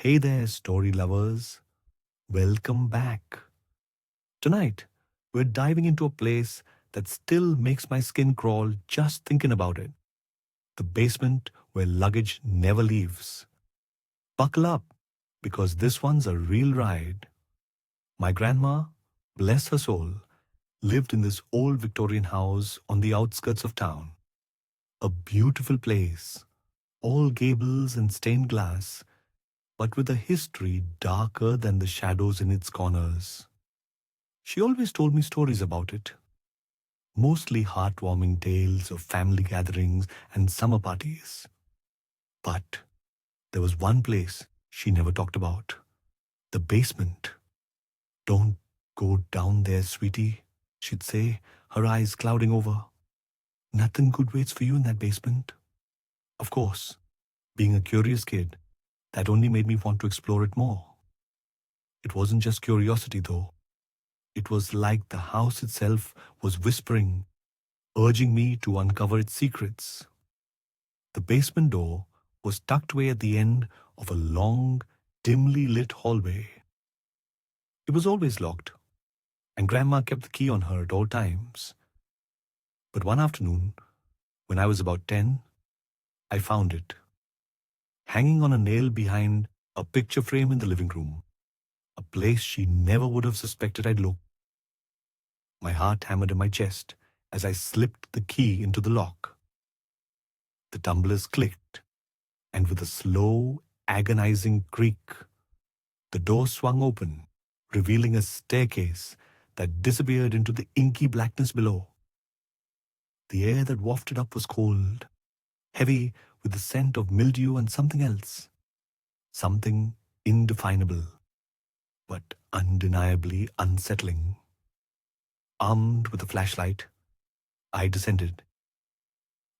Hey there, story lovers. Welcome back. Tonight, we're diving into a place that still makes my skin crawl just thinking about it, the basement where luggage never leaves. Buckle up, because this one's a real ride. My grandma, bless her soul, lived in this old Victorian house on the outskirts of town. A beautiful place, all gables and stained glass, but with a history darker than the shadows in its corners. She always told me stories about it, mostly heartwarming tales of family gatherings and summer parties. But there was one place she never talked about, the basement. Don't go down there, sweetie, she'd say, her eyes clouding over. Nothing good waits for you in that basement. Of course, being a curious kid, that only made me want to explore it more. It wasn't just curiosity, though. It was like the house itself was whispering, urging me to uncover its secrets. The basement door was tucked away at the end of a long, dimly lit hallway. It was always locked, and Grandma kept the key on her at all times. But one afternoon, when I was about 10, I found it, hanging on a nail behind a picture frame in the living room, a place she never would have suspected I'd look. My heart hammered in my chest as I slipped the key into the lock. The tumblers clicked, and with a slow, agonizing creak, the door swung open, revealing a staircase that disappeared into the inky blackness below. The air that wafted up was cold, heavy with the scent of mildew and something else, something indefinable, but undeniably unsettling. Armed with a flashlight, I descended.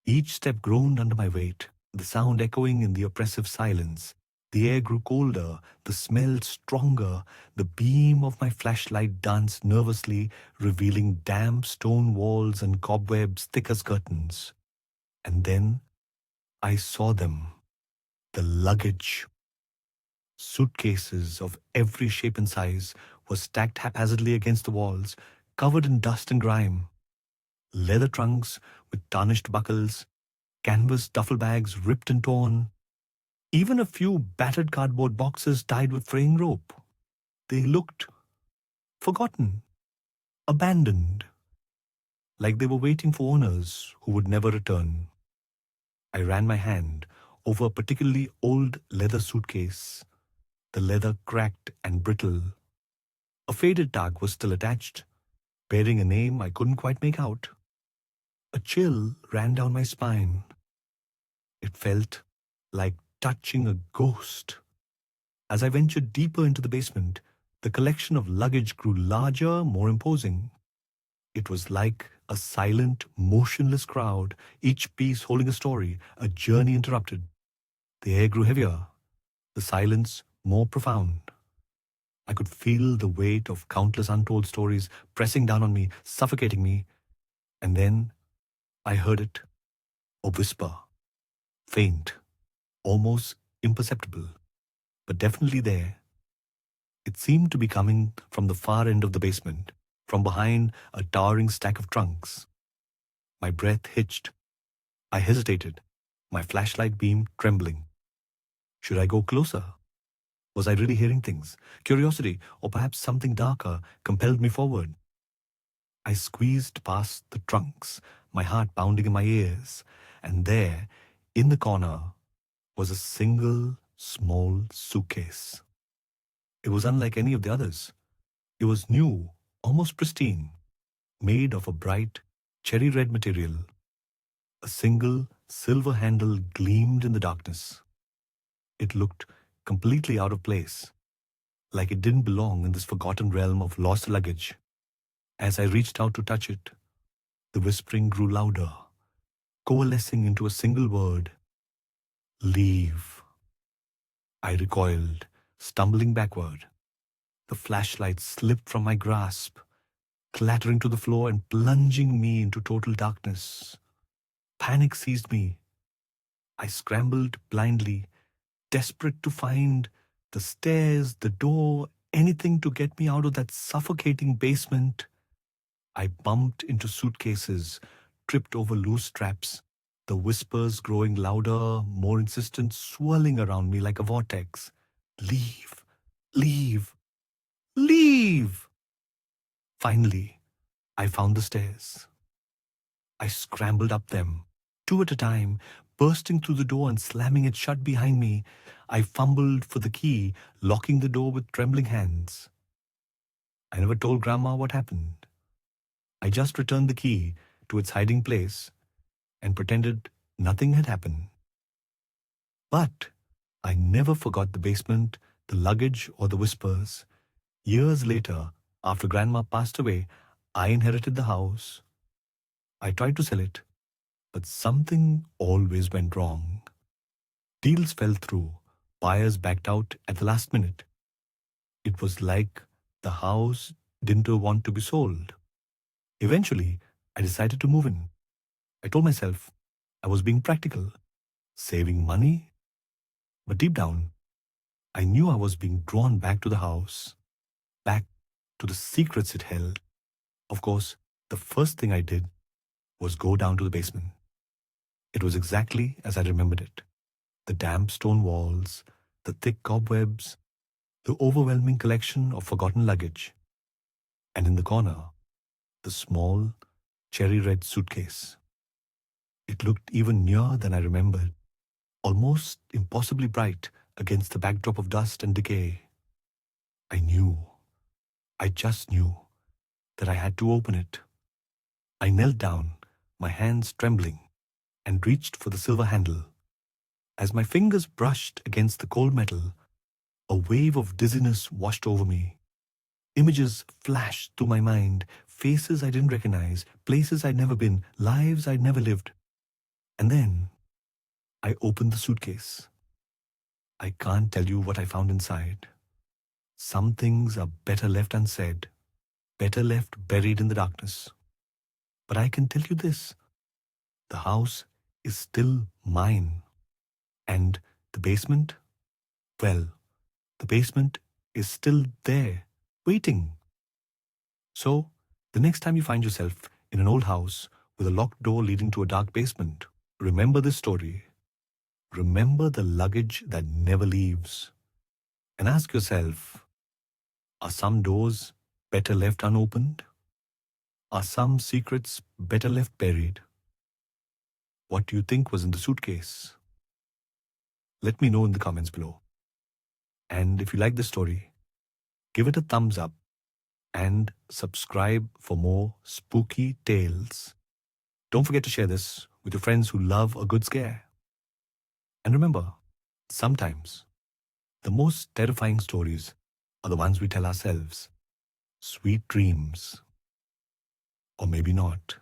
Each step groaned under my weight, the sound echoing in the oppressive silence. The air grew colder, the smell stronger, the beam of my flashlight danced nervously, revealing damp stone walls and cobwebs thick as curtains. And then I saw them, the luggage. Suitcases of every shape and size were stacked haphazardly against the walls, covered in dust and grime. Leather trunks with tarnished buckles, canvas duffel bags ripped and torn, even a few battered cardboard boxes tied with fraying rope. They looked forgotten, abandoned, like they were waiting for owners who would never return. I ran my hand over a particularly old leather suitcase, the leather cracked and brittle. A faded tag was still attached, bearing a name I couldn't quite make out. A chill ran down my spine. It felt like touching a ghost. As I ventured deeper into the basement, the collection of luggage grew larger, more imposing. It was like a silent, motionless crowd, each piece holding a story, a journey interrupted. The air grew heavier, the silence more profound. I could feel the weight of countless untold stories pressing down on me, suffocating me. And then I heard it, a whisper, faint, almost imperceptible, but definitely there. It seemed to be coming from the far end of the basement, from behind a towering stack of trunks. My breath hitched. I hesitated, my flashlight beam trembling. Should I go closer? Was I really hearing things? Curiosity, or perhaps something darker, compelled me forward. I squeezed past the trunks, my heart pounding in my ears, and there, in the corner, was a single small suitcase. It was unlike any of the others. It was new, almost pristine, made of a bright, cherry red material. A single silver handle gleamed in the darkness. It looked completely out of place, like it didn't belong in this forgotten realm of lost luggage. As I reached out to touch it, the whispering grew louder, coalescing into a single word: leave. I recoiled, stumbling backward. The flashlight slipped from my grasp, clattering to the floor and plunging me into total darkness. Panic seized me. I scrambled blindly, desperate to find The stairs, the door, anything to get me out of that suffocating basement. I bumped into suitcases, tripped over loose straps, the whispers growing louder, more insistent, swirling around me like a vortex. Leave, leave, leave! Finally, I found the stairs. I scrambled up them, two at a time, bursting through the door and slamming it shut behind me. I fumbled for the key, locking the door with trembling hands. I never told Grandma what happened. I just returned the key to its hiding place and pretended nothing had happened. But I never forgot the basement, the luggage, or the whispers. Years later, after Grandma passed away, I inherited the house. I tried to sell it, but something always went wrong. Deals fell through. Buyers backed out at the last minute. It was like the house didn't want to be sold. Eventually, I decided to move in. I told myself I was being practical, saving money, but deep down, I knew I was being drawn back to the house, back to the secrets it held. Of course, the first thing I did was go down to the basement. It was exactly as I remembered it. The damp stone walls, the thick cobwebs, the overwhelming collection of forgotten luggage. And in the corner, the small, cherry-red suitcase. It looked even nearer than I remembered, almost impossibly bright against the backdrop of dust and decay. I just knew that I had to open it. I knelt down, my hands trembling, and reached for the silver handle. As my fingers brushed against the cold metal, a wave of dizziness washed over me. Images flashed through my mind, faces I didn't recognize, places I'd never been, lives I'd never lived. And then I opened the suitcase. I can't tell you what I found inside. Some things are better left unsaid, better left buried in the darkness. But I can tell you this: the house is still mine. And the basement? Well, the basement is still there, waiting. So, the next time you find yourself in an old house with a locked door leading to a dark basement, remember this story. Remember the luggage that never leaves. And ask yourself, are some doors better left unopened? Are some secrets better left buried? What do you think was in the suitcase? Let me know in the comments below. And if you like this story, give it a thumbs up and subscribe for more spooky tales. Don't forget to share this with your friends who love a good scare. And remember, sometimes the most terrifying stories are the ones we tell ourselves. Sweet dreams. Or maybe not.